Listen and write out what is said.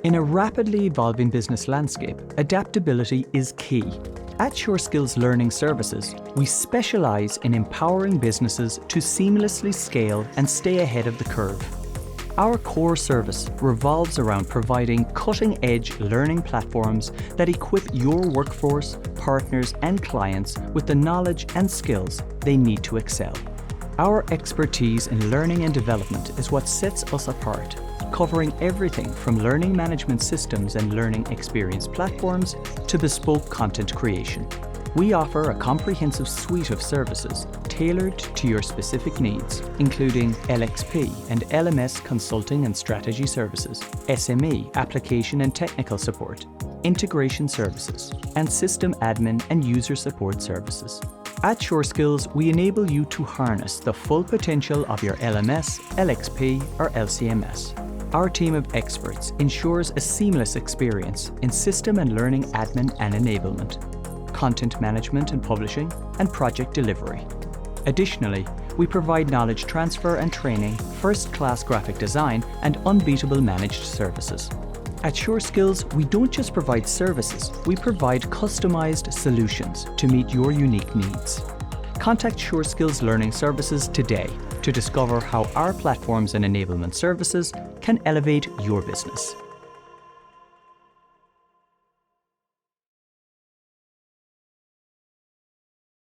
In a rapidly evolving business landscape, adaptability is key. At SureSkills Learning Services, we specialize in empowering businesses to seamlessly scale and stay ahead of the curve. Our core service revolves around providing cutting-edge learning platforms that equip your workforce, partners, and clients with the knowledge and skills they need to excel. Our expertise in learning and development is what sets us apart, covering everything from learning management systems and learning experience platforms to bespoke content creation. We offer a comprehensive suite of services tailored to your specific needs, including LXP and LMS consulting and strategy services, SME application and technical support, integration services, and system admin and user support services. At SureSkills, we enable you to harness the full potential of your LMS, LXP, or LCMS. Our team of experts ensures a seamless experience in system and learning admin and enablement, content management and publishing, and project delivery. Additionally, we provide knowledge transfer and training, first-class graphic design, and unbeatable managed services. At SureSkills, we don't just provide services, we provide customized solutions to meet your unique needs. Contact SureSkills Learning Services today to discover how our platforms and enablement services can elevate your business.